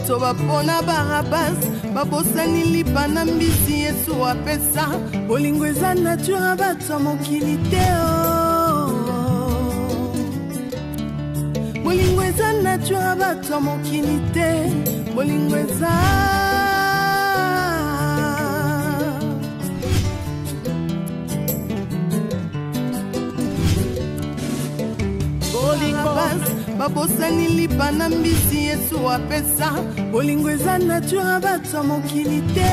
Toba pona barabas babosani lipa na mbisi Yesu apesa bolingo eza nature bato mokili te bolingo eza nature bato mokili te bolingo eza babosani lipa na mbisi Yesu apesa bolingo eza nature bato mokili te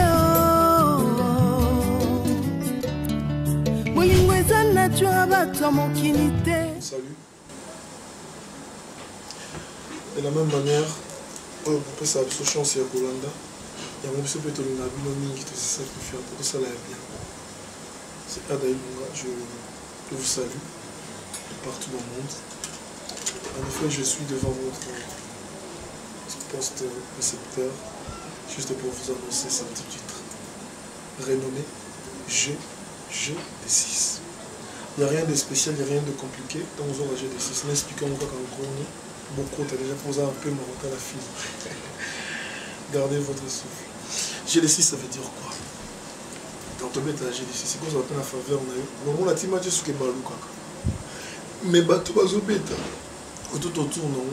bolingo eza nature bato mokili te. Salut. De la même manière, on peut ça sur chance ya Kolanda. Il y a même ce petit na bino mingi tout ça qui fait pour ça là bien. C'est Adaï Lunga, je vous salue partout dans le monde. En effet, je suis devant votre poste récepteur, juste pour vous annoncer ce petit titre. Renommé G6. Il n'y a rien de spécial, il n'y a rien de compliqué. Dans vos G6, n'expliquons pas qu'en gros, beaucoup, tu as déjà posé un peu mon à la fille. Gardez votre souffle. G6, ça veut dire quoi? Quand on met à G6, c'est quoi ça appelle la faveur? On a dit que c'est un balou. Mais tu vas au bêta. Tout autour non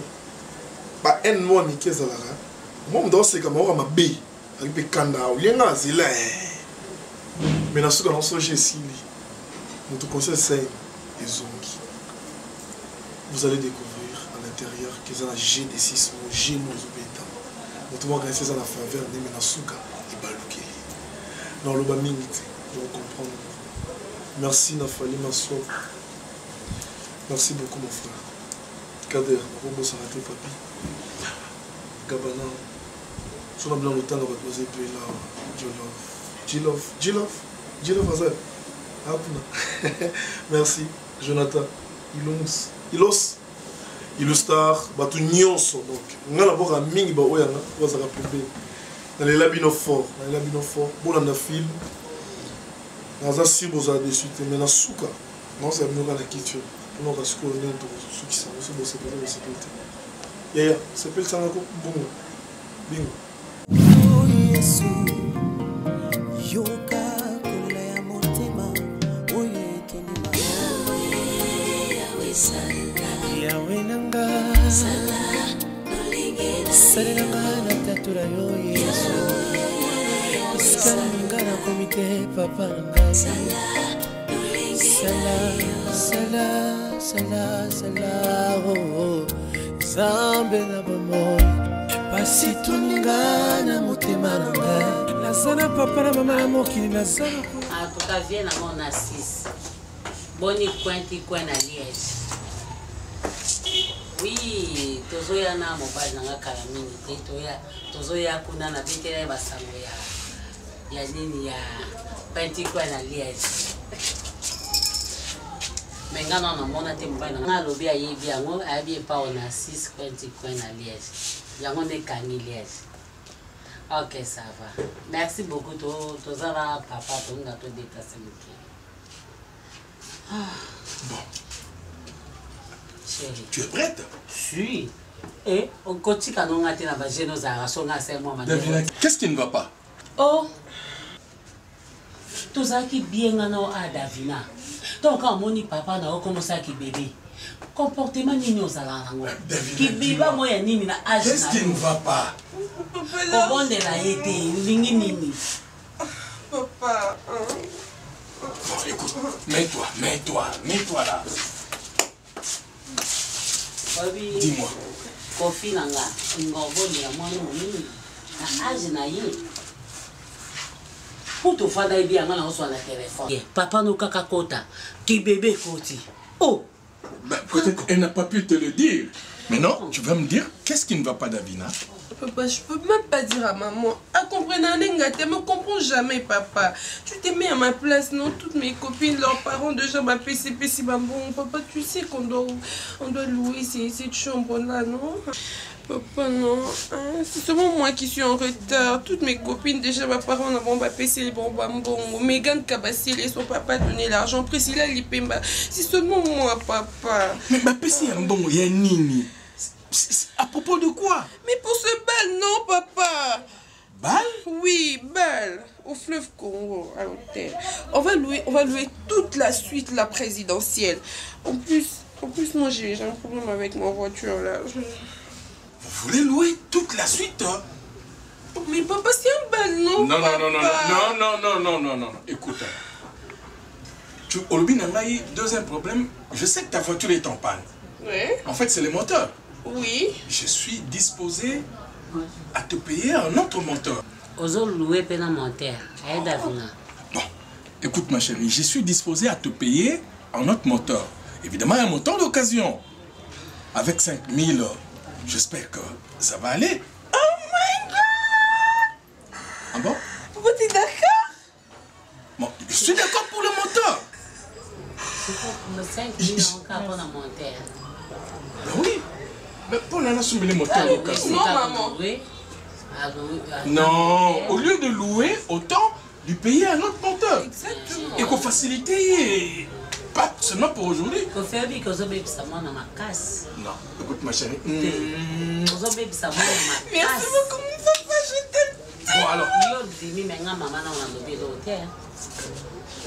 ba en mo ni kezalara mo ndo se kama ora mabe alipe kanda ulenga zila mais na suka non so jesili notre conseil c'est les zongi vous allez découvrir à l'intérieur que ça la G6 ou G mozobeta notre mo organiser ça la faveur ni na suka et baluke dans le ba minute pour comprendre. Merci Nafali Masso, merci beaucoup mon frère. Kader, on va s'arrêter papi. Gabana, sur la blanc le temps on va poser puis là, Jilov, Azar. Merci, Jonathan. Illustar, batu nyonso donc. Nga la boka mingi ba oyanga, on va se rappeler. Dans les labino fort, bon on a film. Dans un si beau dessus, mais na souka. Non, c'est mieux dans la culture. On va se connaître ceux qui sont aussi beaux, c'est pour la sécurité. Yaya, c'est pas le sang encore. Bon, bingo. Sala, oh, Zambe na bomo, pasi tuningana motema nanga. La sana papa na mama na mokili na sana. En tout cas, viens à mon assise. Boni Quinti Quen à Liège. Oui, tozoya na mobile nanga kalamini te tozoya kuna na bitele basango ya nini ya Quinti Quen à Liège. Mais quand on a mon até mobile nanga lobi ayi biango abi pa on a 6 Quinti Quen à Liège. Yango ne kangi Liège. Ok, ça va. Merci beaucoup. Tozala papa, ton gâteau déplacé. Bon. Chérie. Tu es prête? Si. Et on continue à nous atteindre la génosara. Qu'est-ce qui ne va pas? Oh. Tout ça qui bien à Davina. Donc quand mon papa n'a commencé à bébé. Comportement ni nous allons qui biba moi nini na âge. Qu'est-ce qui ne va pas? Comment de la été lingi nini. Papa. Bon, écoute, mets-toi là. Dis-moi. Kofi nanga ngoboli ya mwana nini. âge na ye. Pour te faire des biens, on a le téléphone. Papa nous kaka kota, qui bébé koti. Oh! Ben, peut-être elle n'a pas pu te le dire. Mais non, tu vas me dire, qu'est-ce qui ne va pas, Davina? Papa, je peux même pas dire à maman. Elle comprend elle me comprend jamais, papa. Tu t'es mis à ma place, non? Toutes mes copines, leurs parents déjà m'appellent si bon. Papa, tu sais qu'on doit louer cette chambre-là, non? Papa, non. C'est seulement moi qui suis en retard. Toutes mes copines, déjà, mes parents n'ont pas payé les bonbons. Megan Kabassi et son papa donné l'argent. Priscilla Lipemba. C'est seulement moi, papa. Mais ma PC est bon, il y a Nini. À propos de quoi? Mais pour ce bal, non, papa. Bal? Oui, bal. Au fleuve Congo, à l'hôtel. On va louer toute la suite, la présidentielle. En plus, moi, j'ai un problème avec ma voiture, là. Vous voulez louer toute la suite, hein? Mais papa, c'est un bal, non? Non. Écoute, tu deuxième problème, je sais que ta voiture est en panne. Oui. En fait, c'est le moteur. Oui. Je suis disposé à te payer un autre moteur. Ozo louer pena monter. Bon, écoute ma chérie, je suis disposé à te payer un autre moteur. Évidemment, un moteur d'occasion. Avec 5000, j'espère que ça va aller. Oh my God! Ah bon? Vous êtes d'accord? Bon, je suis d'accord pour le moteur. C'est 5 000 encore pour la monter. Ben oui. Mais pour la soumis les moteurs d'occasion. Non, maman. Non, au lieu de louer, autant lui payer un autre moteur. Exactement. Et qu'on facilite, pas seulement pour aujourd'hui. Qu'on fait bien que ça bébé ça dans ma casse. Non, écoute ma chérie. Ça bébé ça dans ma casse. Merci beaucoup, mon papa, je t'aime. Bon alors. Yo dimi menga maman na on l'hôtel.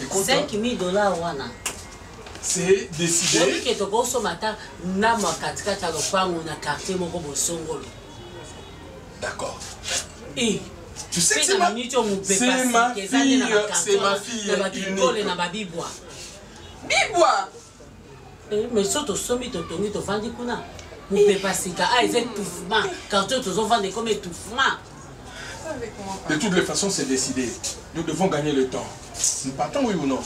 Écoute, 5 000 $. Wana. c'est décidé. Oui, que tu as matin, na ma katika ta lopango na quartier moko bosongolo. D'accord. Et tu sais que c'est ma fille, na babibwa. Bibwa. Mais surtout somi to tongi to vandi kuna. Mu pepa sika a c'est étouffement. Quartier to vendre comme étouffement. De toutes les façons, c'est décidé. Nous devons gagner le temps. Nous partons, oui ou non?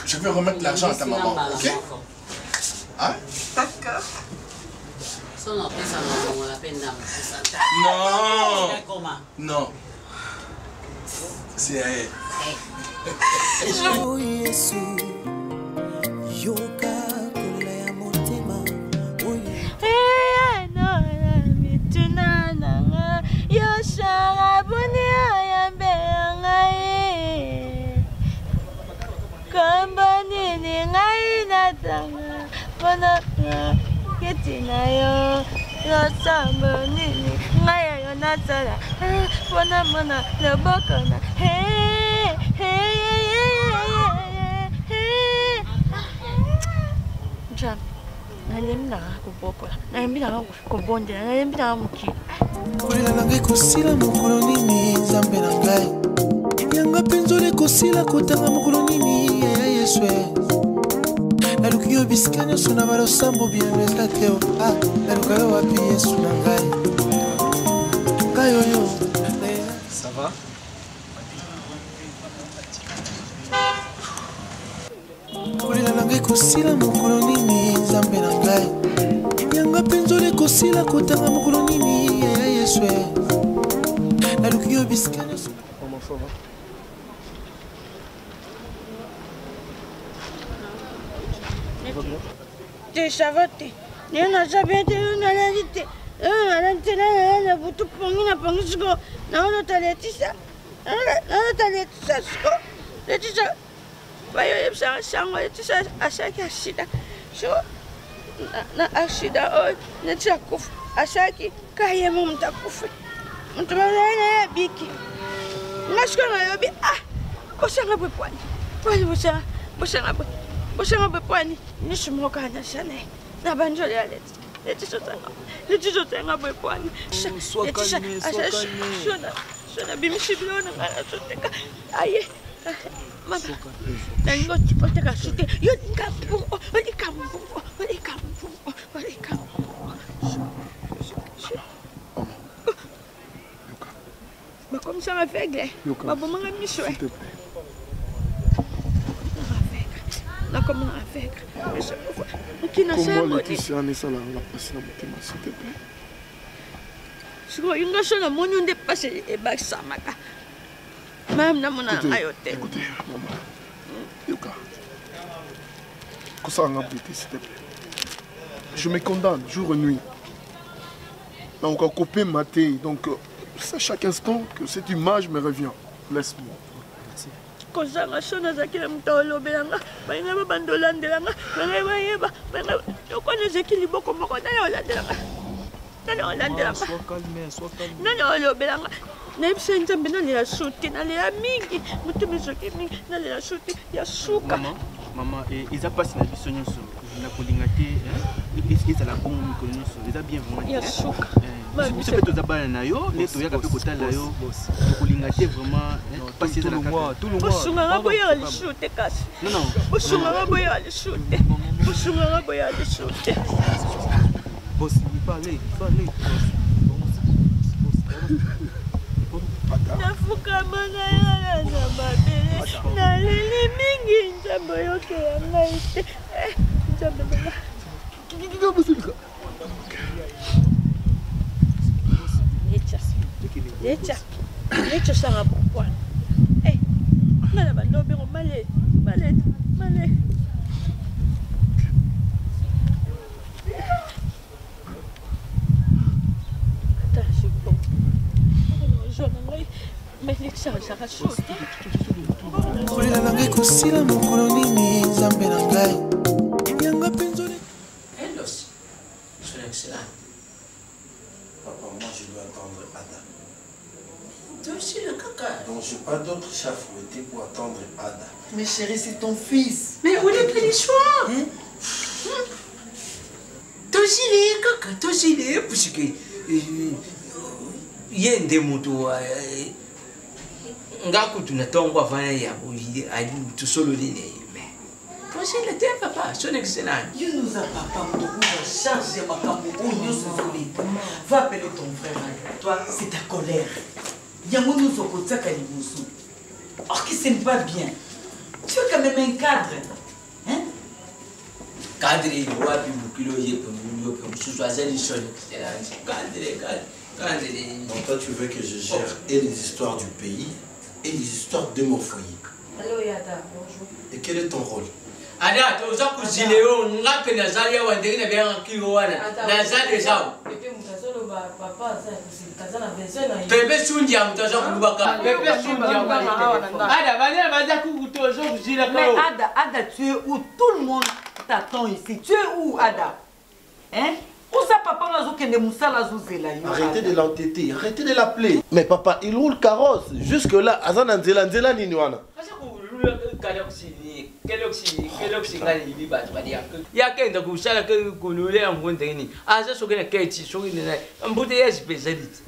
Je vais remettre l'argent à ta maman, ok? Hein? D'accord. Non! Non. C'est à elle. kolela na ngai kosila mokolo nini nzambe na ngai yanga penzole kosila kotanga mokolo nini ya yeswe naluki yo bisika nyonso na balosambo bieno eza te naluka yo wapi yesu na ngai ngai oyo Ça va? kolela na ngai kosila mokolo nini nzambe na ngai yanga penzole kosila kotanga mokolo nini ya yeswe naluki yo bisika nyonso. Comment ça va? Ça va, on a jamais été une réalité. On a été là, on a tout pongi, on a pongi, on a allé ça. On a allé ça. Le tisa, voyez, ça, on est ça à chaque accident. Na accident, on est à couf. À chaque cahier, on est à couf. On te va aller à Biki. Nasco, on a dit, on s'en va pour quoi? Boshanga bepwani nishimoka na shane na banjole ya leti tanga bepwani shona bimishibiona ngana toteka aye mama nango oteka shite yo nkapu bongisa aveugle. Babomanga miso. S'il te plaît. Comment avec comment Laetitia en est ça la passer dans mon thème, s'il te plaît. Je crois que je suis mon de passer et baksamaka. Même na mona ayote. Écoutez, maman. Yoka. Qu'est-ce qu'on a s'il te plaît. Je me condamne jour et nuit. Donc on copie maté, donc c'est chaque instant que cette image me revient. Laisse-moi. Kozanga shona zakila mtolo belanga bainga bandolandelanga banga bayeba banga yokona zakili boko moko na yolandelanga sois calme non lo belanga na ibsenza mbena le shuti na le mingi mutume zoki mingi na le shuti ya suka maman eza pasi na biso nyonso na kolinga te eza la bongo mikolo nyonso eza bien vraiment ya suka biso pe tozabana na yo nde toyaka mpe kotala yo tokolinga te vraiment pasi eza na kaka osunganga boya lishute kasi osunganga boya lishute osunganga boya lishute boss parlez nafukama na yala na mabele naleli mingi nzambe yoke ya ngai te nzambe nanga Lecha sanga pourquoi ngala bandobe ngo malade kolela na ngai kosila mokolo nini nzambe na ngai yanga penzole. Son excellent. Papa, moi je dois attendre Ada. Toi aussi le caca. Donc je n'ai pas d'autre chat fouetté pour attendre Ada. Mais chérie, c'est ton fils. Mais où est le choix? Toi aussi le caca, toi aussi le parce que il y a des motos. Ngaku tunatongo afanya ya ali tusolo lile. Toi aussi le thé papa, son excellent. Dieu nous a papa, on va changer ma va appeler ton frère. Toi, c'est ta colère. Yango nous okotsa kalibusu. Or que ce n'est pas bien. Tu es quand même un cadre. Hein? Cadre il doit plus beaucoup cadre. Donc toi tu veux que je gère et les histoires du pays et les histoires de mon foyer. Allô Yada, bonjour. Et quel est ton rôle? Ada to za kuzileo ngape na zalia wa ndenge na bia kiwo wana na zade zao pepe mutazolo ba papa za kusikazana besoin na pepe sunja mutaza kulubaka pepe sunja ada bana baza kutozo kuzila mais Ada tu es où? Tout le monde t'attend ici. Tu es où Ada? Hein? Où ça papa nazo kende musala zuzela yo? Arrêtez de l'entêter, arrêtez de l'appeler. Mais papa, il roule carrosse. Jusque là, azana nzela nini wana. yakenda kusala kunulea ngondeni aza sokena kechi sokena mbute ya speciality.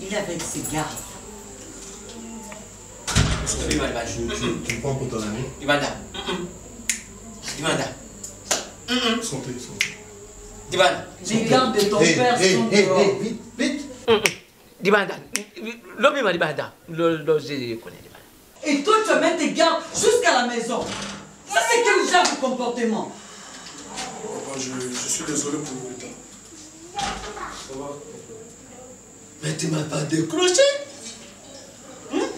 Il avait ses gardes. Tu prends pour ton ami? Divanda. Santé. Divanda. Les gardes de ton père sont dehors. Vite. Divanda. L'homme m'a divanda. Je connais divanda. Et toi tu amènes tes gardes jusqu'à la maison. Ça c'est quel genre de comportement? Papa, je suis désolé pour le retard. Ça va? Mais tu m'as pas décroché?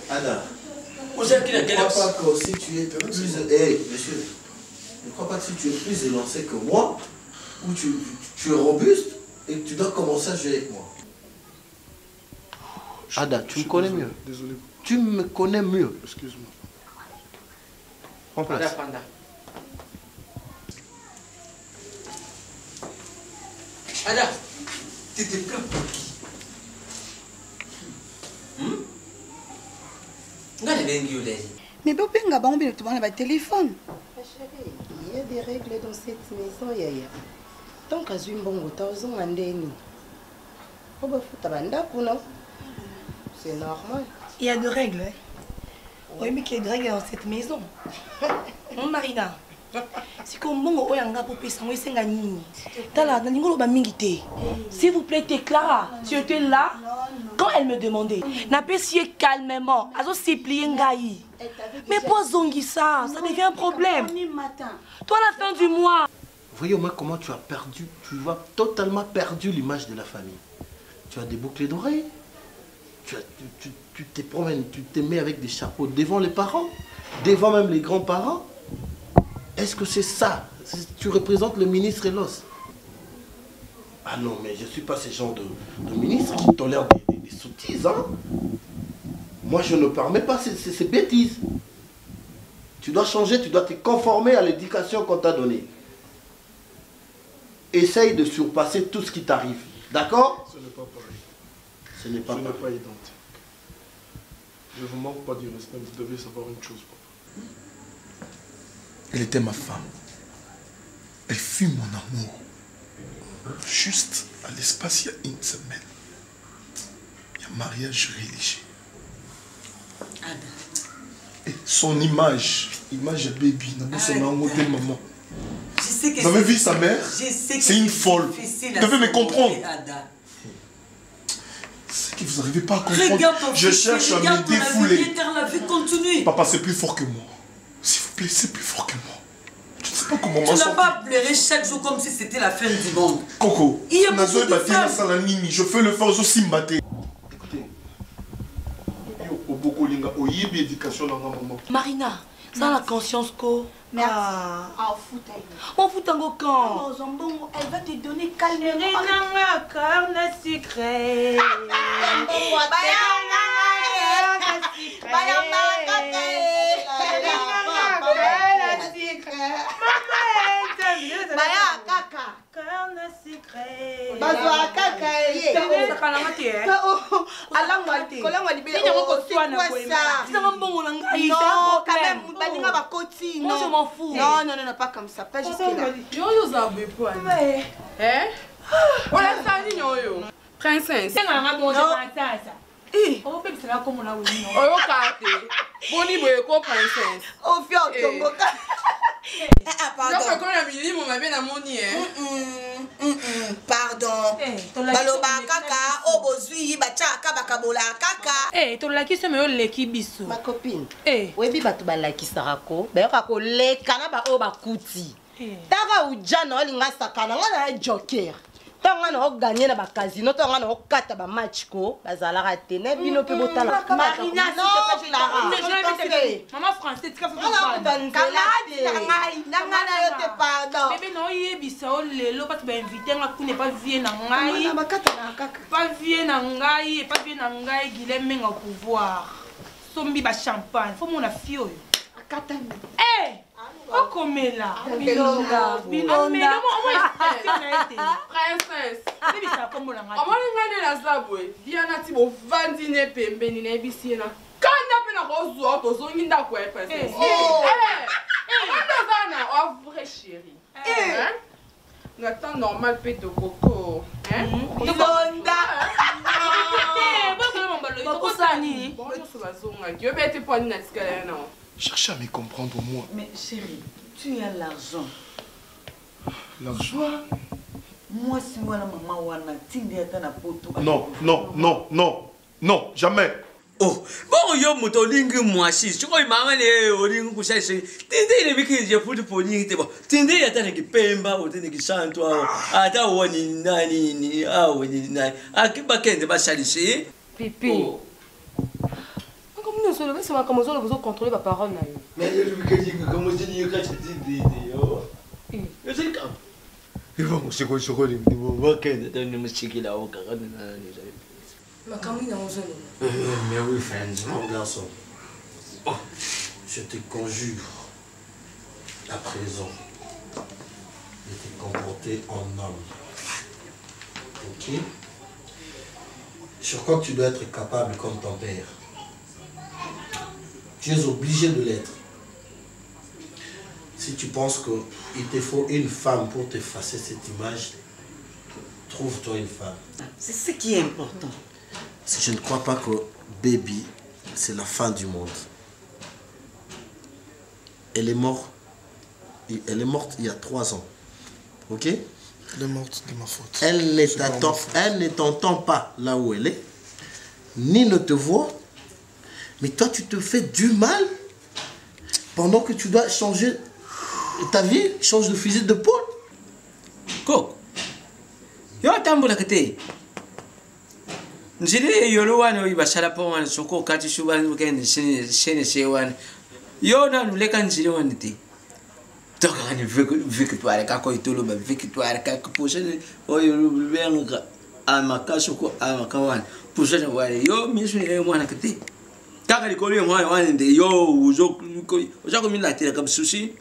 Ada. Je ne crois pas que si tu es plus... monsieur, je ne crois pas que si tu es plus élancé que moi, ou tu es robuste, et que tu dois commencer à jouer avec moi. Ada, tu me connais mieux. Désolé. Tu me connais mieux. Excuse-moi. Prends place. Ada, tu te plains pour qui? Mais Bobenga Bambi, tu vas téléphone. Ma chérie, il y a des règles dans cette maison, Yaya. Tant qu'à une bonne tauzon en déni. On va foutre à non? C'est normal. Il y a des règles. Oui, mais qu'il y a des règles dans cette maison. Mon Marina, siko mbongo oyo anga popesa ngo esenga nini tala nalingi oloba mingi te s'il vous plaît t'es Clara tu étais là quand elle me demandait napesi ye calmement azosiplier ngai mais po azongisa ça devient un problème toi à la fin du mois. Voyez au moins comment tu as perdu, tu vois totalement perdu l'image de la famille. Tu as des boucles d'oreilles, tu te promènes, tu te mets avec des chapeaux devant les parents, devant même les grands-parents. Est-ce que c'est ça? Tu représentes le ministre Elos. Ah non, mais je ne suis pas ce genre de ministre qui tolère des sottises. Hein? Moi, je ne permets pas ces bêtises. Tu dois changer, tu dois te conformer à l'éducation qu'on t'a donnée. Essaye de surpasser tout ce qui t'arrive. D'accord? Ce n'est pas pareil. Ce n'est pas identique. Je ne vous manque pas du respect, vous devez savoir une chose, papa. Elle était ma femme. Elle fut mon amour. Juste à l'espace, il y a une semaine. Il y a mariage religieux. Et son image baby, maman. Vous avez vu sa mère? C'est une folle. Vous devez me comprendre. C'est que vous n'arrivez pas à comprendre. Je cherche à me défouler. Papa, c'est plus fort que moi. S'il vous plaît, c'est plus fort que moi. Je ne sais pas comment m'en sortir. Tu n'as pas pleuré chaque jour comme si c'était la fin du monde. Coco, il y a beaucoup de femmes. Je fais le faire aussi m'battre. Écoutez, au Boko Linga, au Yibi éducation dans ma maman. Marina, sans la conscience co. Merci. On fout un go quand? Elle va te donner calmement. Moi je m'en fous. Non, pas comme ça, pas jusque là. Princesse. Pardon. Baloba kaka, obozui, bachaka, bakabola kaka. Tolaki me oleki biso. Ma copine. Webi batu balaki sarako. Bayoka ko leka na ba o bakuti. Taka ujana olinga sakana ngana joker. Tanga na gagner na ba casino, tanga na kata ba match ko, bazalaka te na bino pe botala. Marina, s'il te plaît. Maman française, tu pardon. Bébé non yebisa o lelo parce que ba invité nga kune pas vie na ngai. Pas vie na ngai, pas vie na ngai Guilhem nga pouvoir. Sombi ba champagne, faut mon afio yo. Katani. Oh comme là. Bilonga. Princesse. Bibi ça comme la ngati. Amoni ngane la zabwe. Diana ti bo vandi ne pembeni na ebisi na. Kanda pe na ko zo to zo nginda ko e princesse. Ando zana o vrai chérie. Na temps normal pe de coco. Bilonga. Cherchez à me comprendre moi. Mais chérie, tu as l'argent. L'argent? Moi, si moi la maman wana tindi atana poto. Non, jamais. Oh, bon yo moto lingi mwashi. Chiko mama ne olingi kushashi. Tinde ne biki je fudu poni te bo. Tinde atana kipemba otene kishantwa. Ata woni nani ni woni nani. Akiba kende ba shalishi. Pipi. Comment nous sommes là, comment nous besoin contrôler ma parole na yo. Mais je dis que comme je dis que tu dis yo. C'est comme. Il va monsieur ko choko ni mo kende de ni mchikila o kakana na ni. Mais oui, friends, mon garçon. Oh, je te conjure, à présent, de te comporter en homme. Ok? Je crois que tu dois être capable comme ton père. Tu es obligé de l'être. Si tu penses qu'il te faut une femme pour t'effacer cette image, trouve-toi une femme. C'est ce qui est important. Je ne crois pas que baby, c'est la fin du monde. Elle est morte Elle est morte il y a 3 ans. Ok? Elle est morte de ma faute. Elle ne t'entend pas là où elle est, ni ne te voit. Mais toi, tu te fais du mal pendant que tu dois changer ta vie, change de fusil d'épaule. Coco, yo tambula kete. Njiri yolo wana ibashala po wana soko kati shuba ukende shene wana. Yo na leka njiri wana ti. Toka ni victoire kako itolo ba victoire kako poche oyo benga amakasho ko amakawana. Poche wana yo misu ile mwana kete. Taka likolo mwana wana nde yo uzo milatira kama sushi.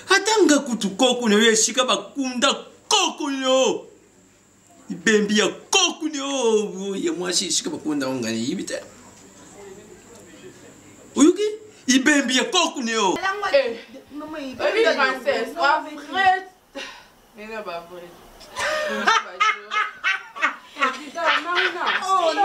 Hatanga kutu koko ne shika bakunda koko yo. Ibembi ya koko yo ye mwashi shika bakunda ongani ibita. Uyuki ibembi ya koko yo. Oui, princesse, vrai. Mais là, bah, vrai. Oh non!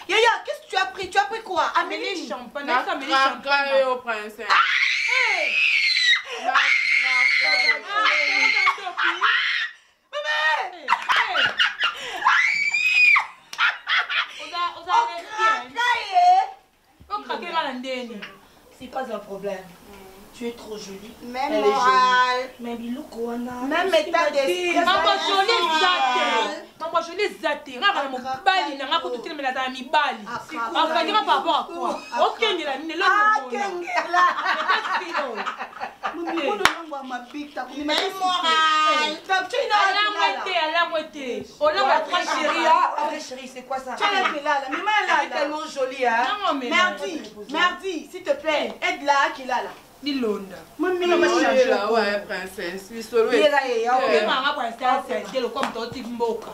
Yaya, qu'est-ce que tu as pris? Tu as pris quoi? Amélie champagne. Amélie champagne. Princesse. C'est pas un problème. Tu es trop jolie. Même morale. Même Biloukoana. Même état d'esprit. Maman jolie zaté. Maman jolie zaté. Regarde mon bali. N'a pas tout le monde à mi bali. Enfin, dis-moi par rapport à quoi? Ok, il a mis le ah, Kengela. Même morale. Chérie, c'est quoi ça? Tu es tellement jolie, hein? Merci, s'il te plaît, aide-la, qu'il a là. Dilonda. Maman, ouais, princesse. Il solo. Il est là, il est là. Maman, princesse, c'est le comme toi, tu m'boka.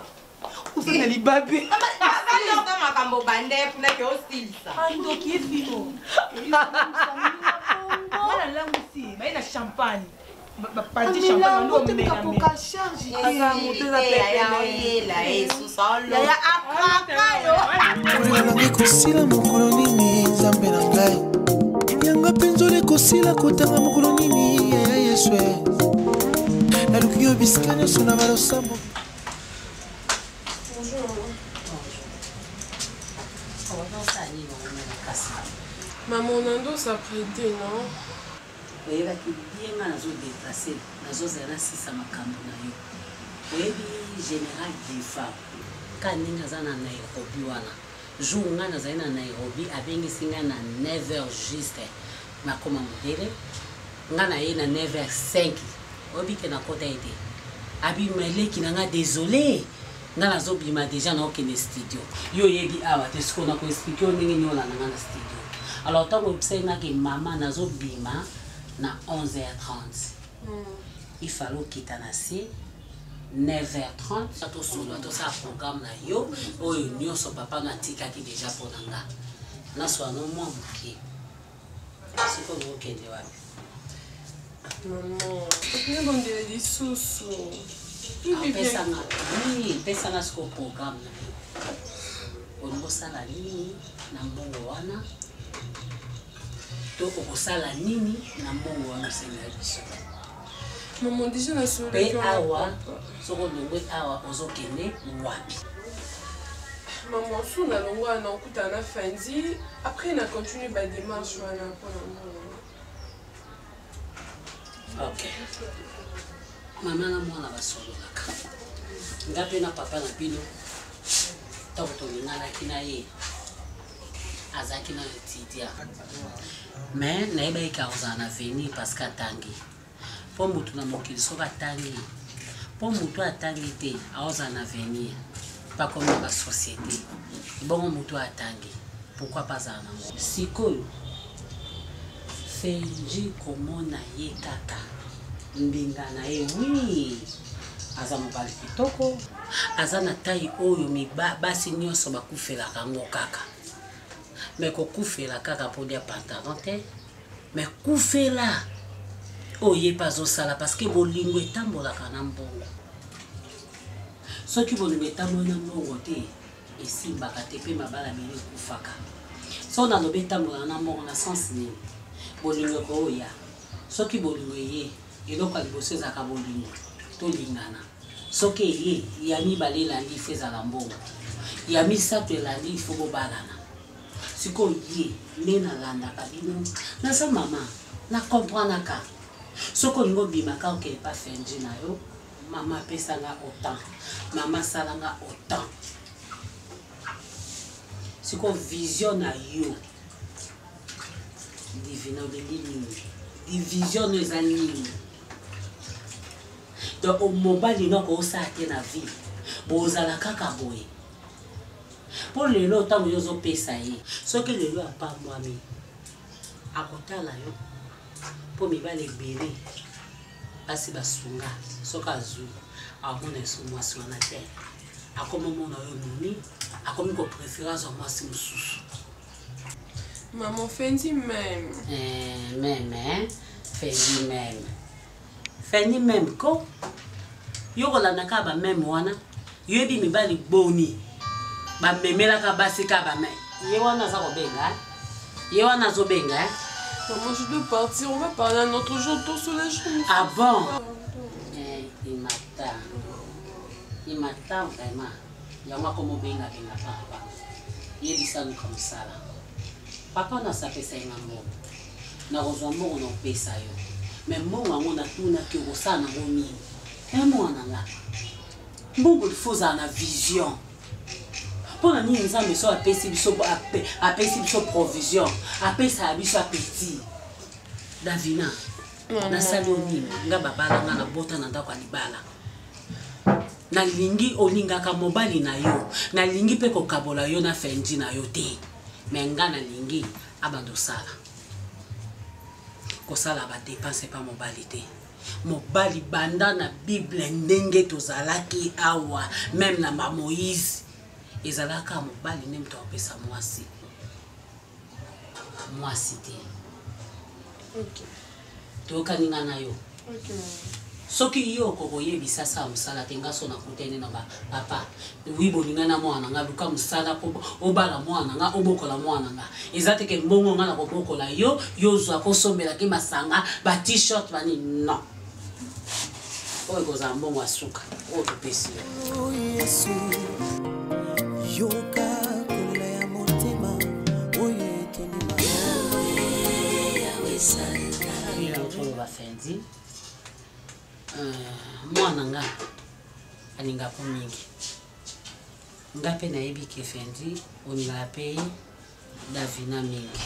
Vous faites les babés. Champagne. ekosila mokolo nini nzambe na ngai yanga mpenzola ekosila kotanga mokolo nini yaya yeswe naluki yo bisika nyonso na balosambo. Maman, Nando s'est prêté, non? Oui, bien déplacé. Nazo zera sisa makambo na yo. Oui, général des femmes. Quand nous sommes à Nairobi, jour où nous sommes à Nairobi, à 9h juste. Ma commande modèle. Nous sommes à 9h05. Obi que na kota été. Abi mele qui n'a désolé. Nous sommes déjà dans le studio. Yo yebi awa te ce qu'on a expliqué on est dans le studio. Alors tant que c'est que maman nazo bima na 11h30. Il fallait quitter nasi 9h30. Tout solo tout ça programme na yo oyo nyonso papa na tika ki déjà pour nanga. Na so no mo muki. C'est quoi vous kende wapi? Maman, tu me donnes des sous. Pesa na sko programme na yo. On sala nini na mbongo wana. Donc on sala nini na mbongo wana senga biso. Maman déjà na sur le awa soko longwe awa ozokende wapi? Maman sous na longwa na okuta na fendi après na continue ba démarche wana pour maman. OK. Maman na mwana basolo laka. Ngape na papa na bino. Toko to ngana kina ye. Azaki na titia. Mais naeba ikaoza na venir parce que tangi. Po mutu na mokili so batangi. Po mutu atangi te aoza na venir. Pas comme dans la société. Bon mutu atangi. Pourquoi pas ça na mo? Sikoyo. Fenji komona ye kaka. Mbinga na ye oui. Aza mobali kitoko. Aza na taille oyo miba basi nyonso bakufela kango kaka. Mais kokufela kaka pour dia pantalon te. Mais kufela oye pas au sala parce que bolingo etambola kana mbongo. Soki bolingo etambola na mbongo te esimba ka te pe mabala mili kufaka. so nalobi etambola na mbongo na sens nini bolingo koya soki bolingo ye eloko ya liboso ezalaka bolingo tolingana soki eye ya mibale elandi ifo ezala mbongo ya misato elandi ifo bobalana sikoyo ye nde nalandaka bino naza mama nakomprenaka soki olingo obimaka okele pa fenji na yo mama apesanga autant mama asalanga autant sikoyo vision na yo divina obendi nini vision eza nini donc mobali noko osala te na vie bozala kaka boye mpo lelo ntango yo ozopesa ye soki lelo apambwami akotala yo mpo mibali ebele basi basunga soki azwi amona eso mwasi wana te akomi omona yo nini akomi kopréféré azwa mwasi mosusu. Maman, Fendi même. Même, Fendi même. Fendi même ko. Yo kolanda ka ba même wana. Yo bi mibali boni. Ba memela ka basi ka ba même. Ye wana za ko benga. Ye wana zo benga. Maman, je dois partir. On va parler un autre jour. Tout sur la journée. Ah bon? Il m'attend vraiment. Yama komo benga benga papa. Ye bisanu comme ça là. Papa na sapesa nga mbongo na kozwa mbongo na opesa yo mais mbongo yango natunaki okosala nango nini mwana nga mbongo lifoza na vision mpona nini nzambe so apesi biso provision apesa biso apeti davina nasali onini nga babala nga nabota na ndako ya libala nalingi olingaka mobali na yo nalingi mpe kokabola yo na Fendi na yo te mais nga nalingi abando sala kosala ba dépense pa mobali te mobali banda na bible ndenge tozalaki awa même na Moïse ezalaka mobali ne mto apesa mwasi te OK tokaninga na yo OK soki yo kokoyebisa sa mosala te nga so nakutene na papa wi bolinga na mwana nga luka mosala po obala mwana nga obokola mwana nga eza te ke mbongo nga na kobokola yo yozwa kosombela ke masanga ba t-shirt bani non oyo kozala mbongo asuka oyo topesi yo Yesu yoka kolela ya motema oyo etondima yawe salika toloba Fendi mwana nga alingako mingi nga mpe nayebi ke Fendi olingaka mpe davina mingi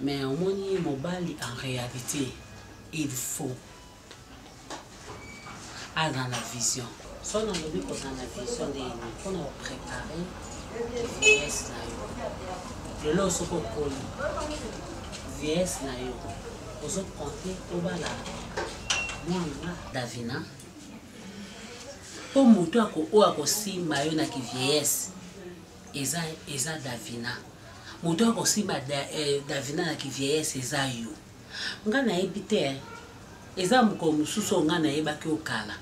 mais omoni mobali en réalité il faut aza na vision so nalobi kozala na vision nde mpona kopréparé vieillesse na yo lelo soki okoli vieillesse na yo ozokonte obala mwana davina po moto oyo akosimba yo na kivieillesse eza davina moto oyo akosimba davina na kivieillesse eza yo nga nayebi te eza mokolo mosusu oyo nga nayebaki okala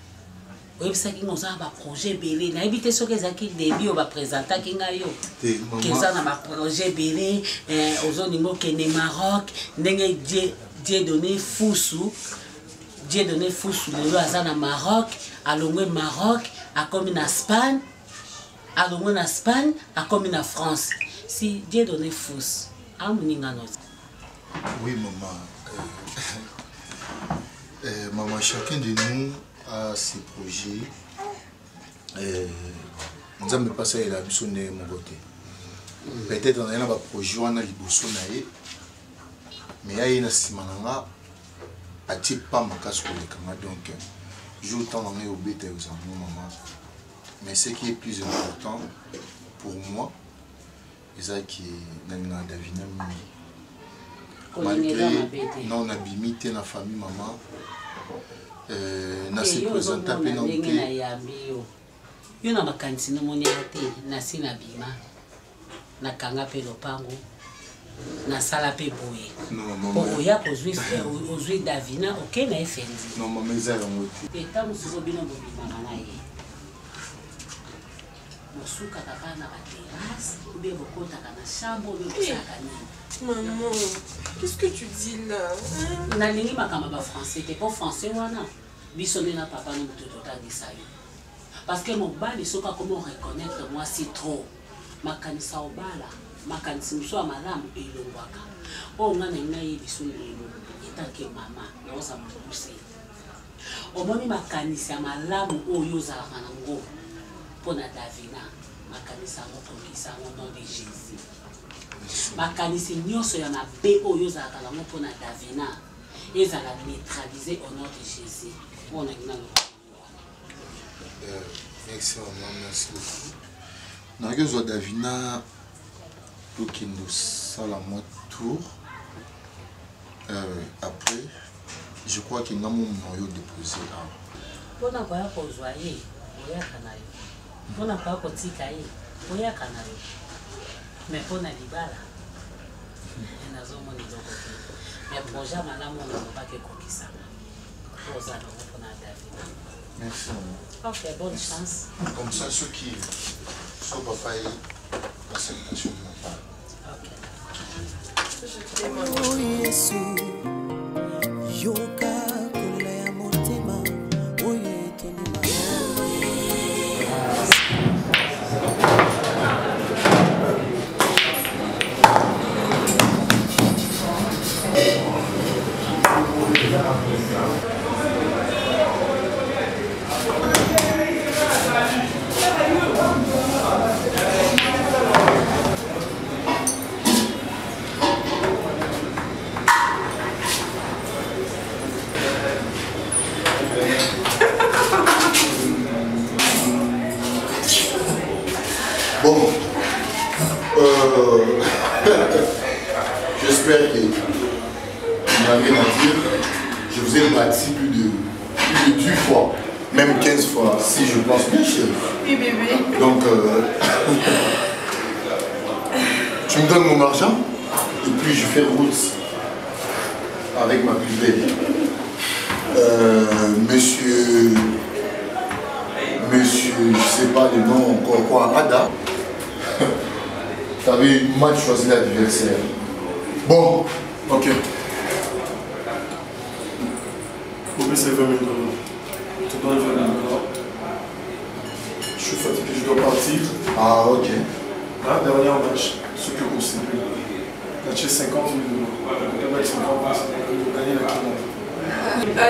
oyebisaki nga oza na baprojet ebele nayebi te soki ezalaki debi oyo baprésentaki ngai yo keza na baprojet ebele ozolinga okende Maroc ndenge Dieudonné Fusu lelo aza na Maroc alongwe Maroc akomi na Espagne alongwe na Espagne akomi na France si Dieudonné Fusu amoninga noti. Oui maman, maman, chacun de nous a ses projets. Nous avons passé la mission de mon côté. Peut-être on a un projet on a liboso nae, mais il y a une simananga à type pas ma casse pour les camarades donc je autant on est au bête aux amis maman. Mais ce qui est plus important pour moi, c'est ça qui est dans la Davina malgré non abimité na famille maman na se présenter pe non pe yo na makanisi no moni ate na sina bima na kanga pe lopango na sala pe boye pour ya kozwi Davina OK na Fendi non maman eza ngoti eta musuko bino bobima na ye mosuka kaka na terrasse Maman, qu'est-ce que tu dis là? Nalingi makamba français, t'es pas français wana. Bisonné na papa nous tout autant dit ça. Parce que mon bal il soka comment reconnaître moi c'est trop. Makanisa obala, makanisa mso malamu ilongwaka. O ngana ngai bisonné itake mama, na osa mpusi. Omoni makanisa malamu oyo za kanango. Pona Davina, makanisa ngokokisa au nom de Jésus. Makanisi nyonso ya mabe oyo za kanango pona Davina. Ezala neutralisé au nom de Jésus. On a une merci maman, merci beaucoup. Nagezo Davina pour qu'il nous sala moi tour. Après, je crois qu'il n'a mon noyau déposé là. Pona kwa ko zoye, oya kanayo. Pona kwa ko tikaye, oya kanayo. Mais pona libala. Enazo moni doko. Mais projet malamu on va que kokisa. Merci. Ok, bonne chance. Comme ça, ceux qui sont papa et l'acceptation de ma part. Ok. Oh Yesu, yoka kolea motema, oye tonima. Bon, j'espère que vous n'avez rien à dire. Je vous ai bâti plus de 10 fois, même 15 fois, si je pense bien, chérie. Oui, bébé. Donc, tu me donnes mon argent et puis je fais route avec ma plus belle. Monsieur, je sais pas le nom encore, quoi, Ada. Tu avais mal choisi l'adversaire. Bon, ok. Bobby, c'est 20 000 $. Tu dois 20 000 $. Je suis fatigué, je dois partir. Ah, ok. Là, dernier match, ce que vous savez. Là, tu as 50 000 $. Tu dois mettre 50 000 $ pour gagner la cliente.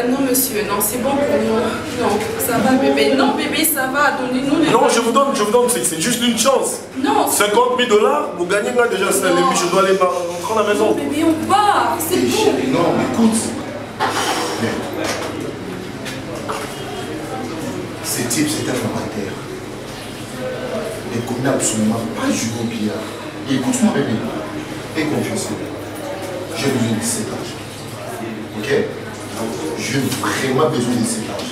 Non monsieur, non c'est bon pour moi. Non, ça va bébé. Non bébé, ça va. Donnez-nous les... Non, je vous donne, c'est juste une chance. Non. 50 000 $, vous gagnez là déjà, c'est le début, je dois aller rentrer à la maison. Non bébé, on part, c'est bon. Chérie, non, écoute. Ce type, c'est un amateur. Il ne connaît absolument pas du bon billard. Et écoute-moi bébé, aie confiance en moi. J'ai besoin de cet âge. Ok? J'ai vraiment besoin de cet âge.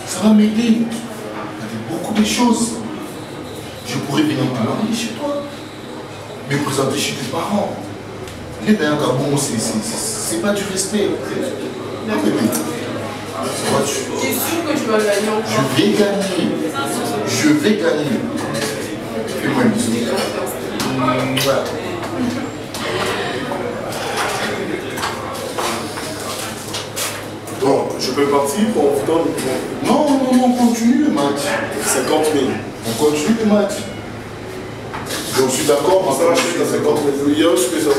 Ça va m'aider avec beaucoup de choses. Je pourrais venir te marier chez toi, me présenter chez tes parents. Les d'un Gabon, c'est pas du respect. Non, bébé. Tu es sûr que tu vas gagner encore? Je vais gagner. Je vais gagner. Fais-moi un bisou. Voilà. Bon, je peux partir pour on vous donne. Non, on continue le match. 50 000. On continue le match. Je suis d'accord, ça va, je suis à 50 000. Il y a aussi que ça va.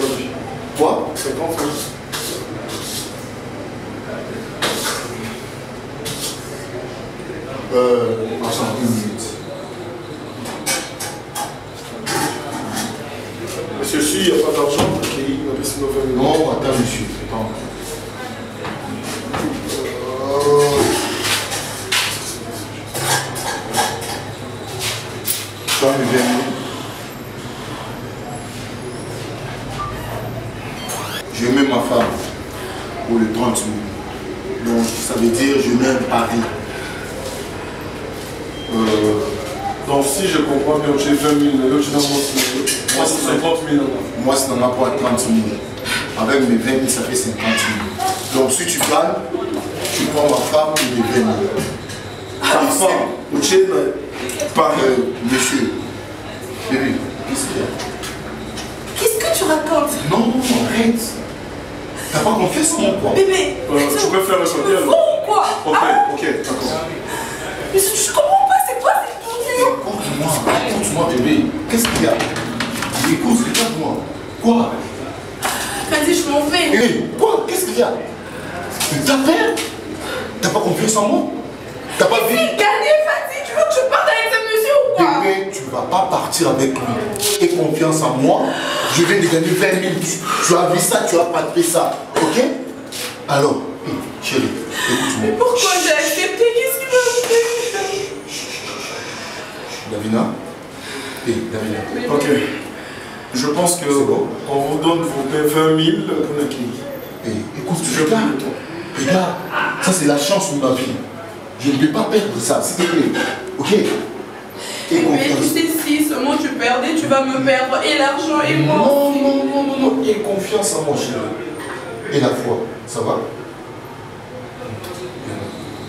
Quoi? 50 000. Attends, une minute. Monsieur, si il n'y a pas d'argent, il va baisser nos 20 000. Non, attends, monsieur. Attends. Tu vas me 20 000. Je mets ma femme pour les 30 000. Donc, ça veut dire je mets un pari. Donc, si je comprends bien, j'ai 20 000 €, tu n'as pas 50 000 €. Moi, ça n'en a pas 30 000. Avec mes 20 000, ça fait 50 000. Donc, si tu gagnes, tu prends ma femme et les 20 000. Ta femme, Monsieur, bébé, Qu'est-ce qu'il y a? Qu'est-ce que tu racontes? Non, arrête. T'as pas confiance en moi, quoi? Bébé, tu peux faire le sortir alors? ou quoi? Ok, ok, d'accord. Mais je comprends pas, c'est quoi cette boutique? Écoute-moi, bébé. Qu'est-ce qu'il y a? Écoute, regarde-moi. Quoi? Vas-y, je m'en vais. Hé, quoi? Qu'est-ce qu'il y a? T'as peur? T'as pas confiance en moi? T'as pas vu? Gagné, Fatih, tu veux que je parte avec ce monsieur ou quoi? Bébé, tu vas pas partir avec lui. Aie confiance en moi. Je viens de gagner 20 000. Tu as vu ça, tu as palpé ça. Ok? Alors, chérie, écoute-moi. Mais pourquoi j'ai accepté? Qu'est-ce qui m'a fait? Davina? Davina. Ok. Je pense que on vous donne vos 20 000 pour la clinique. Écoute, regarde, ça c'est la chance de ma vie. Je ne vais pas perdre ça, s'il te plaît. Ok? Mais tu sais, si seulement tu perdais, tu vas me perdre et l'argent et moi. Non. Aie confiance en moi, chérie. Et la foi, ça va?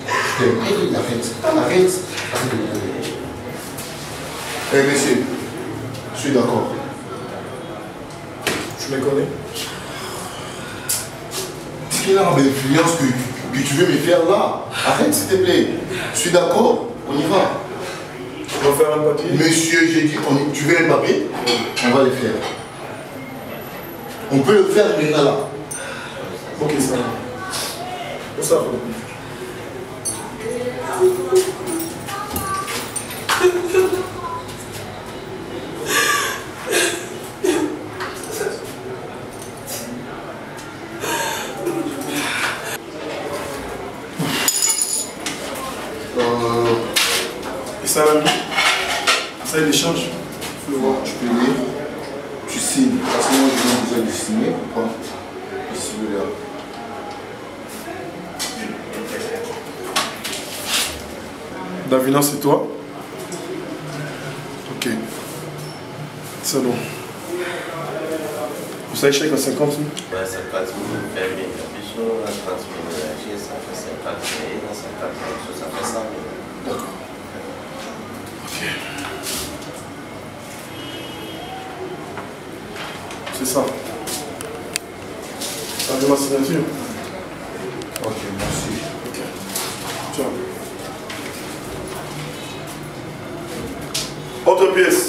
Je t'aime. Arrête. Eh, monsieur, je suis d'accord. Tu me connais? Quelle arme d'influence que tu veux me faire là? Arrête s'il te plaît. Je suis d'accord, on y va. Tu vas faire un papier? Monsieur, j'ai dit, tu veux un papier? On va le faire. On peut le faire maintenant là. Ok, ça va. Où ça va? Ça, ça il échange. Il faut le voir. Tu peux lire, tu signes. Parce que moi, je n'ai besoin de signer. Prends. Ici, là. Davina, c'est toi? Ok. C'est bon. Vous savez, chèque à 50 000? Ouais, 50 000, 20 000 capuchons, 30 000 énergie, ça fait 50 000, 50 000, ça fait 100 000. D'accord. Ok. C'est ça. Ça fait ma signature. Ok, merci. Ok. Ciao. Autre pièce.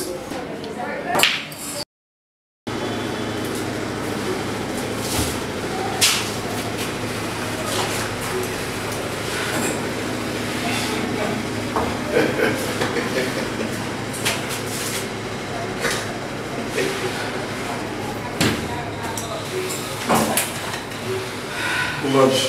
Dommage.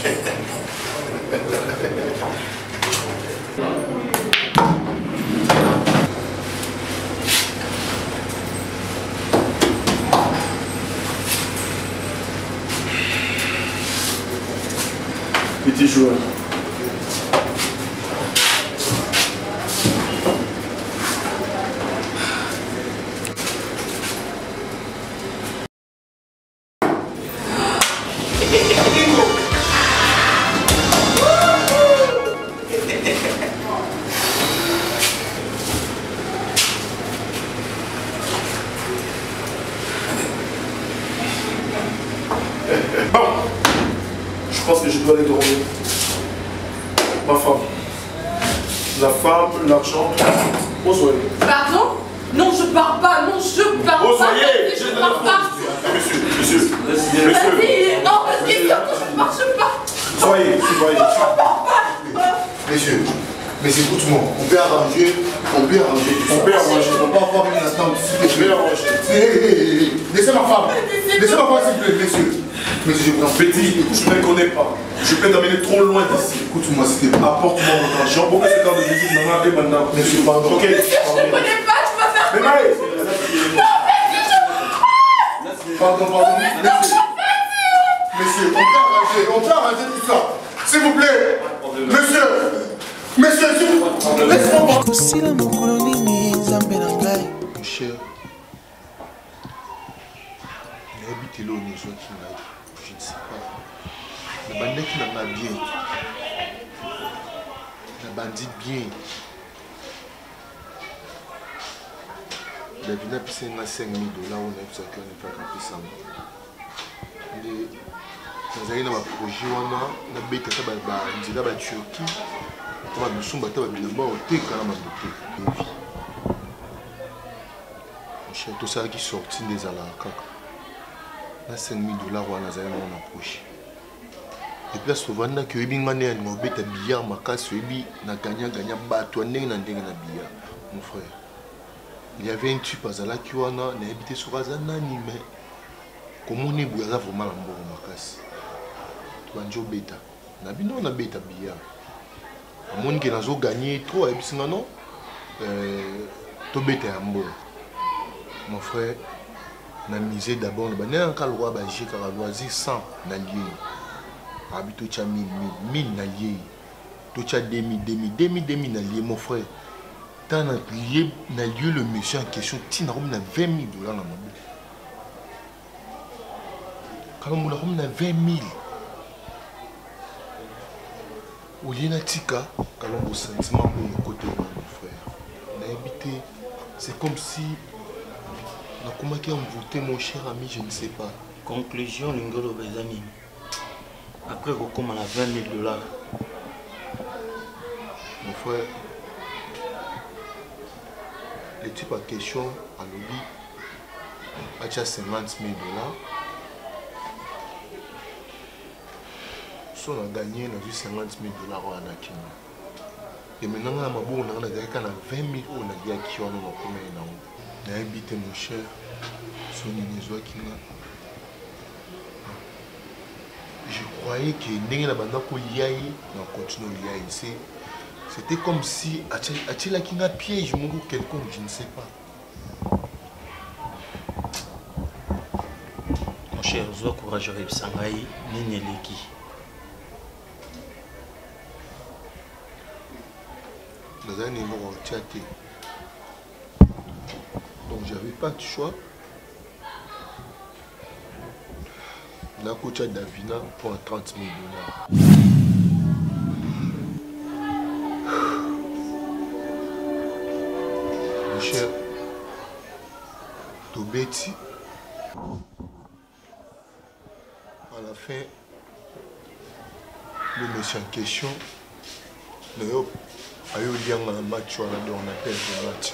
Petit joueur. Je pense que je dois aller dormir. Ma femme. La femme, l'argent. Où soyez? Pardon? Non, je pars pas. Non, je pars pas. Où soyez? Je pars pas. Monsieur. Vas-y, non, parce que si je pars, je pars. Soyez. Non, je pars pas. Monsieur, mais écoute-moi, on peut arranger. On peut arranger. On peut avoir une attente. Laissez ma femme. Laissez ma femme, s'il vous plaît, monsieur. Monsieur, je vous en prie. Petit, je ne me connais pas. Je peux t'amener trop loin d'ici. Écoute-moi, s'il te plaît. Apporte-moi mon argent. Pourquoi c'est quand de visite, maman, et maintenant? Monsieur, pardon. Ok. Monsieur, je ne connais pas, tu vas faire quoi? Mais Maïs. Pardon. Monsieur, on peut arranger tout ça. S'il vous plaît. Monsieur, s'il vous plaît. Laisse-moi. kosila mokolo nini nzambe na ngai cher nayebi telo ozwaki ngai je ne sais pas nabandaki na nga bien nabandi bien Davina pissé 5 000 $, on a eu ça qu'on a fait un peu ça. Nous avons un projet, on a fait un peu de Turquie. On a fait un peu de beauté, tout ça qui sortit des alarmes. On a 5 000 $, on a approché. Et puis, souvent, on a fait un peu de billard, on a gagné mon frère. Il y avait un type à Zala qui a habité sur Azanani, mais comment on est vraiment en bon macas. Tu vas dire bêta. On a bêta billard. On a gagné trop, et puis non, tu bêta en bon. Mon frère, on a misé d'abord, on a mis un calrois, j'ai caravoisé 100 naliers. Habito tu as 1000 naliers. Tu as 2000 naliers, mon frère. Dans le lieu, le monsieur en question, il a 20 000 $. Quand on a 20 000 $, au lieu de tika, quand on a un sentiment pour le côté de mon frère, on a habité, c'est comme si on a commencé à voter mon cher ami, je ne sais pas. Conclusion, l'ingolo bezani. Après, on a 20 000 $. Mon frère, le type en question à l'objet a déjà 50 000 $. Si on a gagné, on a vu 50 000 $ en Kenya. Et maintenant, on a 20 000 $, on a dit à qui on a habité mon cher, son inésois qui m'a. Je croyais que nous avons continué à y aller. C'était comme si, a-t-il un piège, quelconque, je ne sais pas. Mon cher, sois courageux, Sangaï, Nini Leki. Dans un niveau tchaté. Donc j'avais pas de choix. La coach Davina pour 30 000 $. Mon cher, Tobeti, à la fin, le monsieur en question, a eu lien à un match, on a perdu le match.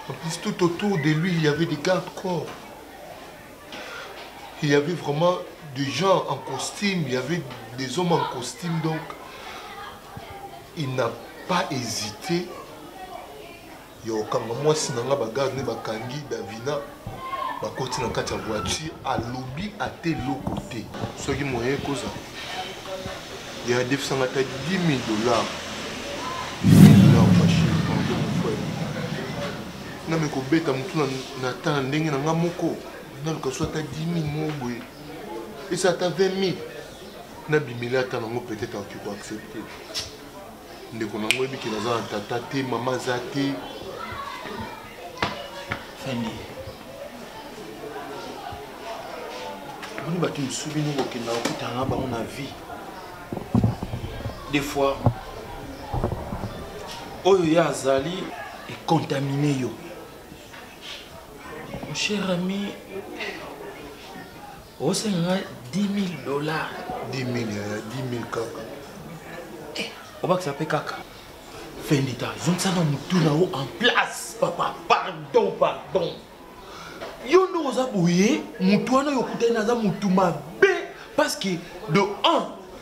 En plus, tout autour de lui, il y avait des gardes-corps. Il y avait vraiment des gens en costume, il y avait des hommes en costume, donc il n'a pas hésité. Moi, si je suis Kangi, Davina, je suis dans la voiture, à lobby, à tel côté. Ce qui m'a dit, il y a 10 000 $. 10 000 $. Non, mais quand on attend, on a 10 000 $. Et ça t'a 20 000 $. On a 10 000 $, peut-être que tu peux accepter. On a dit que nous avons tata, maman zate. Fendi. Nous avons une souvenir que nous avons dans vie. Des fois, Oya Zali est contaminé. Mon cher ami, on a 10 000 $. 10 000 kaka. On va que ça fait caca. Fendita, je ne sais pas en place. Papa, pardon. Yo no zabouye, mutuana yokuta naza mutuma B parce que de 1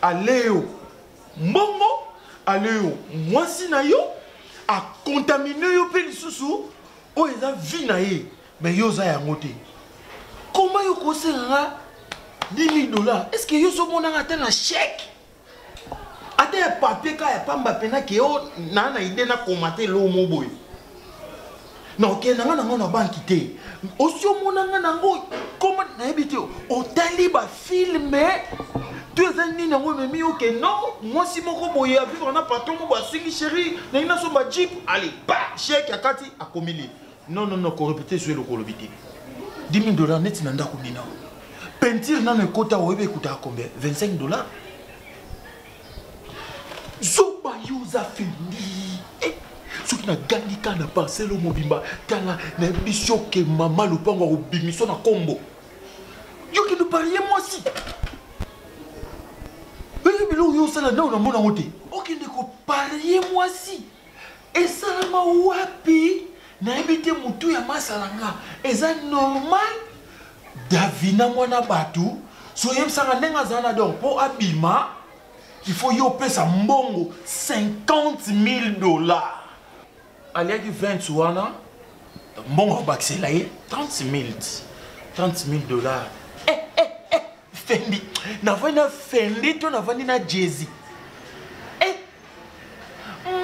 aléo mongo aléo mwasi na yo a contaminé yo pe lisusu o eza vie na ye mais yo za yango te. Comment yo kosenga 10 000 $? Est-ce que yo so monanga ta na chèque? Ate ya papier ka ya pamba pena ke yo na ide na komate lo moboy. Non, ok, na banque te. Aussi au monanga nango, comment na habité au taliba filmé. Tu es un nina mais mi ok non, moi si mon boy a vivre na patron mo ba singi chéri, na ina so ba jeep, allez, bah, chèque akati akomeli. Non, ko répéter sur le kolobité. 10 000 $ net nanda ko dina. Peinture na le kota webe kuta combien? 25 $. Zoba yoza fendi. soki na gangika na parcelle mobimba tala na biso ke mama lopango obimiso na kombo yo ki nous parier moi aussi oyebi biloko yo osala nao na mona ngo te okende koparier moi aussi esalama wapi nayebi te motu ya masala nga eza normal Davina mwana batu soyebisanga ndenge azala na donc mpo abima il faut yo pesa mbongo $50,000 aliaki 20 wana mbongo abakisela ye $30,000 Fendi navandi na Fendi to navandi na Jay-Z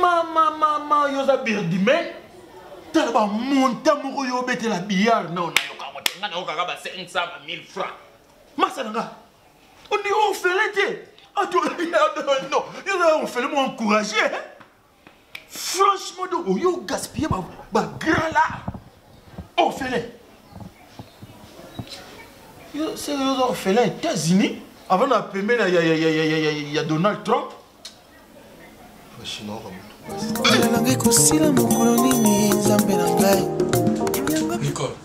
mama yoza birdime tala ba monta moko yo betela billard non na yoka mote ngana okaka ba 500,000 francs masalanga on dit on fait l'été non on fait le mot encourager franchement donc yo gaspiller ba grand là on fait les yo c'est on fait les États-Unis avant de payer il y a Donald Trump Nicole,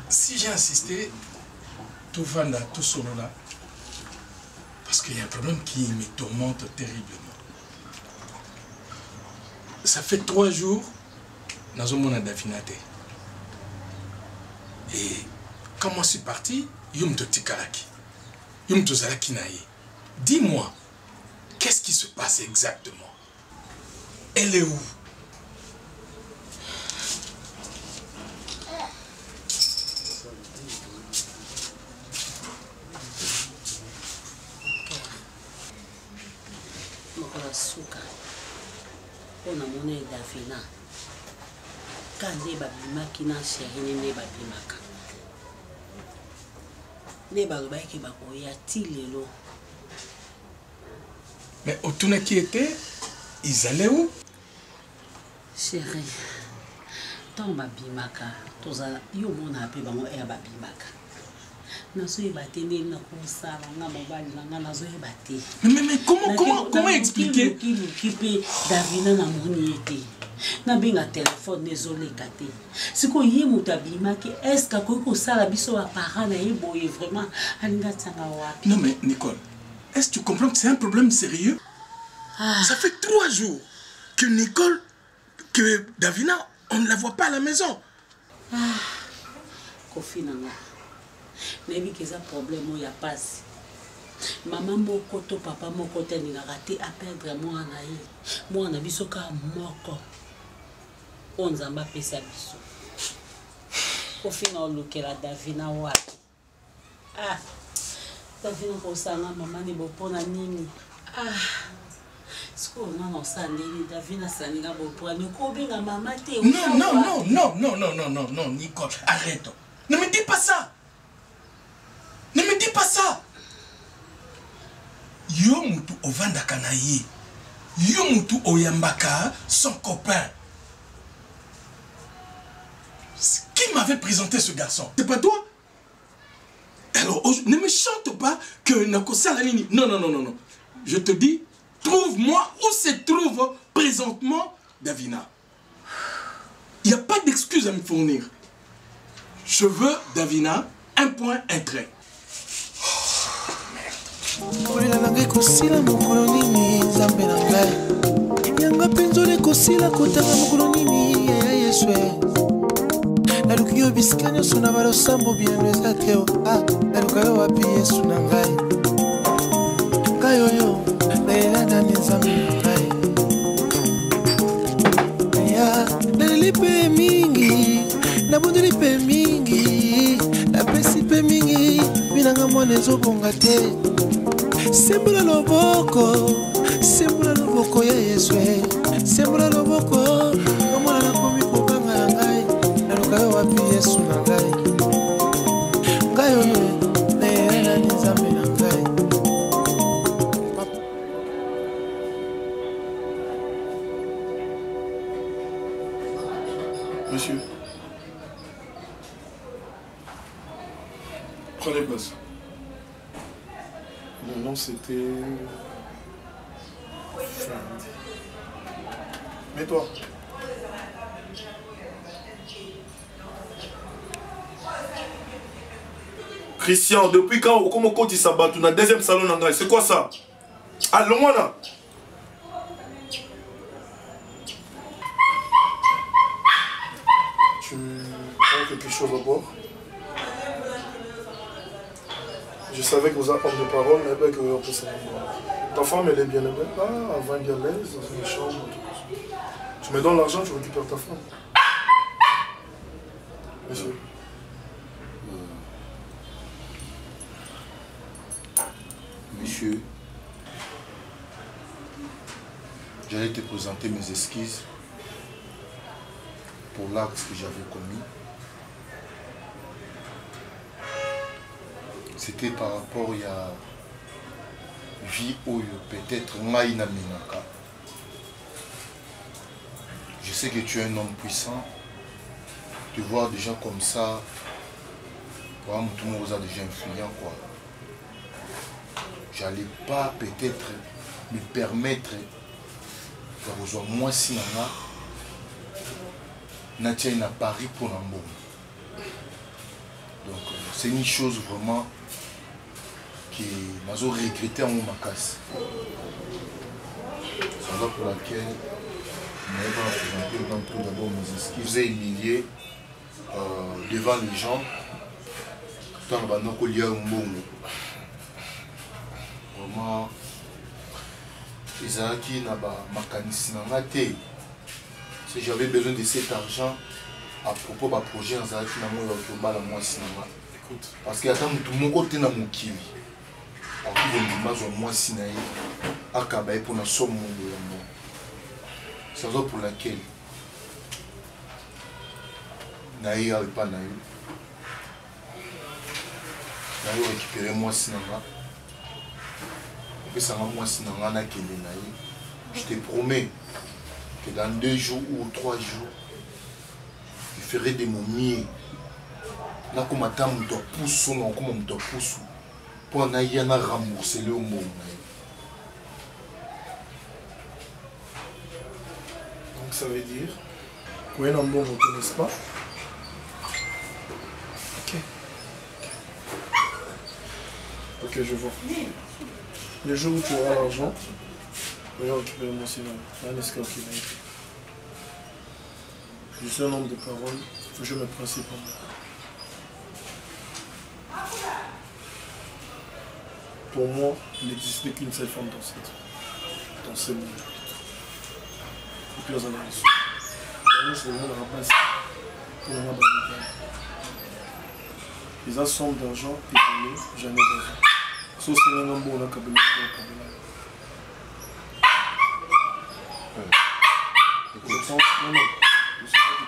si j'ai insisté, tout va là, tout solo là, parce qu'il y a un problème qui me tourmente terriblement. Ça fait 3 jours, nous avons un Dafinate. Et quand moi je suis parti, Yum to Tikaraki, Yum to Zalaki Naye. Dis-moi, qu'est-ce qui se passe exactement? Elle est où? Mokola suka. On a mon Davina. Quand les babimaki na chérie ne babimaka. Ne babaki bakoya tilelo. Mais au tournée qui était, ils allaient où? Chérie, tant babimaka, toza yo mona pe bango e babimaka. Nazo e batene na kosala nga mobali nga nazo e baté. Mais comment expliquer? Qui peut Davina na moni été. Na benga téléphone nezoleka te. Siko ye mutabimaki est-ce que ko sala biso ba parents na ye boye vraiment alinga tsanga wapi? Non mais Nicole, est-ce que tu comprends que c'est un problème sérieux? Ça fait 3 jours que Nicole, que Davina, on ne la voit pas à la maison. Kofi nanga. Nebi que ça problème il y a pas. Maman moko to papa moko te ni raté à perdre moi na ye. Moi na biso ka moko. On zamba pesa biso. Kofi na lokela Davina wa. Davina ko sanga maman ni bopona nini. Non, Nicole, arrête. Ne me dis pas ça. Ne me dis pas ça. Yo mutu ovanda kanaye. Yo mutu oyambaka, son copain. Qui m'avait présenté ce garçon? C'est pas toi? Alors, ne me chante pas que Nakosa la ligne. Non. Je te dis, trouve-moi où se trouve présentement Davina. Il n'y a pas d'excuse à me fournir. Je veux Davina, un point, un trait. Nalipe mingi, nabundeli pe mingi, napesi pe mingi, binanga mwana ezobonga te. Sembula loboko ya Yesu, sembula loboko, omwana nakomi kobanga na ngai, naluka yo wapi Yesu na ngai. Ngai oyo, nayelela ni Nzambe na ngai. Monsieur, prenez place. Mon nom c'était... Fendi. Mets-toi. Christian, depuis quand au Komoko tu sabatou dans le deuxième salon nangai? C'est quoi ça? Allons là. Tu prends quelque chose à boire? Je savais que vous avez homme de parole, mais avec on peut savoir. Ta femme elle est bien aimée. Ah, elle va bien l'aise dans une chambre. Tu me donnes l'argent, tu récupères ta femme. Monsieur. Monsieur, j'allais te présenter mes excuses pour l'acte que j'avais commis. C'était par rapport à vie où peut-être Maïna Minaka. Je sais que tu es un homme puissant. Tu vois des gens comme ça, tout le monde a déjà influent quoi. J'allais pas peut-être me permettre de rejoindre moi si n'a pas Paris pour l'amour. Donc c'est une chose vraiment qui m'a regretté en mon casse. C'est là pour laquelle je vais présenter tout d'abord mes excuses et humilié devant les gens. Tant que je vraiment, si j'avais besoin de cet argent à propos de projet, parce qu'il y a tout mon côté dans mon kiwi. C'est ça pour laquelle Naïa n'est pas Naïa. Naïa récupérer moi sinanga. Je te promets que dans 2 jours ou 3 jours, je ferai de mon mieux. Là, comme je dois pousser, comme je dois pousser, pour rembourser le monde. Donc ça veut dire que un bon ne connaisse pas. Ok, je vois. Le jour où tu auras l'argent, je vais récupérer mon cinéma. Un escroc qui va être. Je suis un homme de parole, il faut que je me principe en moi. Pour moi, il n'existait qu'une seule femme dans ce monde. Et puis, on en a reçu. C'est le monde à la base pour le mois d'arriver. Les somme d'argent et jamais d'argent. Sauf si on a un bon cabine.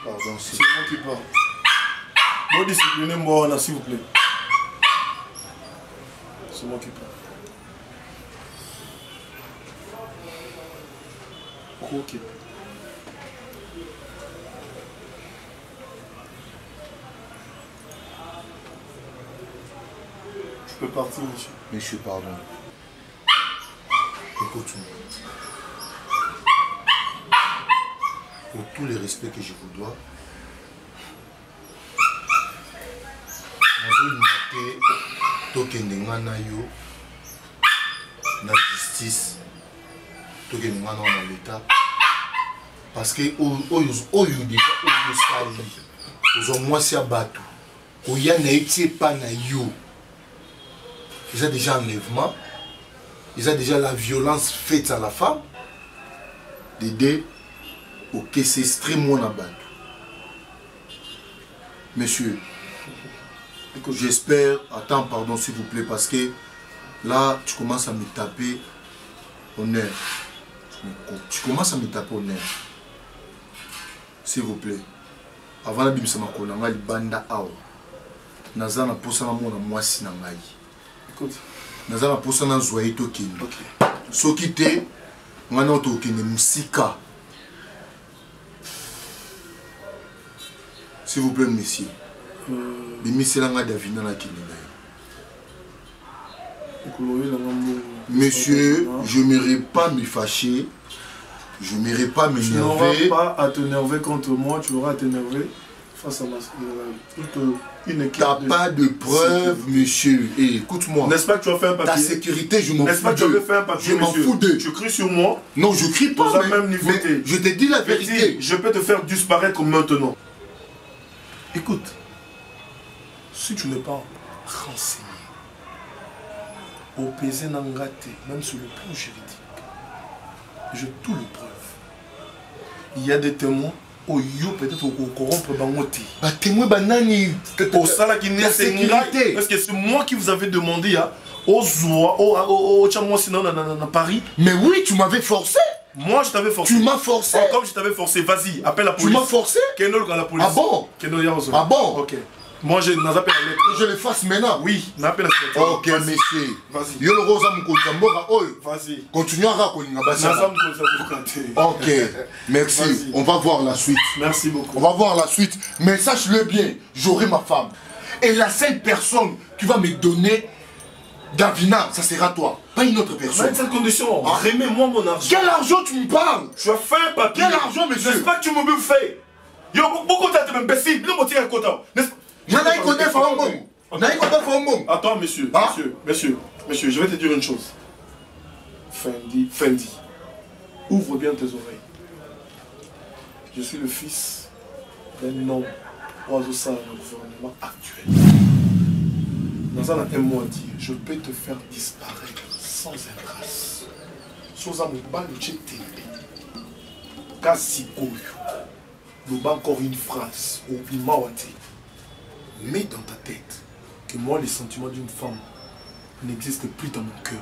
Pardon, c'est moi qui parle. Moi, disciplinez-moi, s'il vous plaît. C'est moi qui parle. Ok. Je peux partir, monsieur. Monsieur, pardon. Écoute-moi. Pour tous les respects que je vous dois, na justice, na l'État, parce que moi c'est abattu. Il y a pas na yo. Ils ont déjà enlèvement, ils ont déjà la violence faite à la femme. D'aider. Ok, c'est extrêmement abattu. Monsieur, j'espère, attends, pardon s'il vous plaît, parce que là, tu commences à me taper au nerf. Tu commences à me taper au nerf. S'il vous plaît. Avant la bimisa makona ngali banda awa. Nazana posa na mona mwasi na ngai. Écoute, nazana posa na zoye to kindi. OK. Soki te ngana to kindi musika. S'il vous plaît, monsieur. Monsieur, je n'irai pas me fâcher. Je n'irai pas m'énerver. Tu n'auras pas à t'énerver contre moi, tu auras à t'énerver face à une équipe. T'as pas de preuves, monsieur. Et écoute-moi. N'est-ce pas que tu as fait un papier? Ta sécurité, je m'en fous. N'est-ce pas que tu avais fait un papier, je m'en fous d'eux. Tu cries sur moi? Non, je crie pas. Dans un même niveau. Je te dis la vérité. Je peux te faire disparaître maintenant. Écoute, si tu n'es pas renseigné, au pesé n'angate, même sur le plan juridique, j'ai tout le preuve. Il y a des témoins. Oh yo peut-être au corrompre bangote. Bah témoin banani. Au sala qui n'est sécurité. Parce que c'est moi qui vous avais demandé au Zoua, au Chamoisina dans Paris. Mais oui, tu m'avais forcé. Moi je t'avais forcé. Tu m'as forcé. Oh, comme je t'avais forcé, vas-y, appelle la police. Tu m'as forcé. Kenol à la police. Ah bon? Kenol Yarozo. Ah bon? Ok. Moi je n'appelle la lettre. Je le fasse maintenant. Oui, n'appelle la lettre. Ok, monsieur. Vas-y. Yo le rosa mukotambora oi. Vas-y. Continue à raconter la base. Ok, merci. On va voir la suite. Merci beaucoup. On va voir la suite. Mais sache-le bien, j'aurai ma femme. Et la seule personne qui va me donner Davina, ça sera toi. Pas une autre personne. Dans cette condition, remets-moi mon argent. Quel argent tu me parles? Tu as fait un papier. Quel argent, monsieur? N'est-ce pas que tu me fais? Yo, beaucoup de imbécile. Ne me tire à côté. Attends, monsieur, je vais te dire une chose. Fendi, ouvre bien tes oreilles. Je suis le fils d'un homme oiseau sale dans le gouvernement actuel. Dans un mot à dire, je peux te faire disparaître sans un trace. Chose à mon bal, j'ai télé. Kassikoyo. Nous bas encore une phrase. Mets dans ta tête que moi, les sentiments d'une femme n'existent plus dans mon cœur.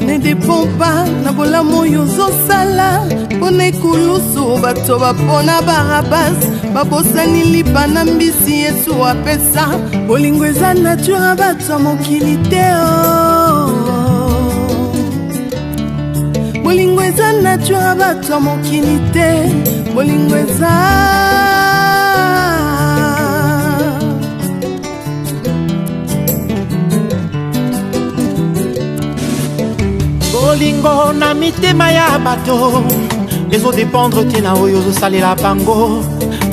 Ne dépend pas na bolamu yozosala pona ekulusu bato bapona barabas babosani lipa na mbisi yesu apesa bolingo eza nature ya bato ya mokili te bolingo eza nature ya bato ya mokili te bolingo bolingo na mitema ya bato ezodépendre te na oyo ozosalela bango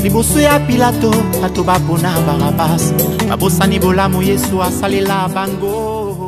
liboso ya pilato bato bapona barabas babosani bolamu yesu asalela bango.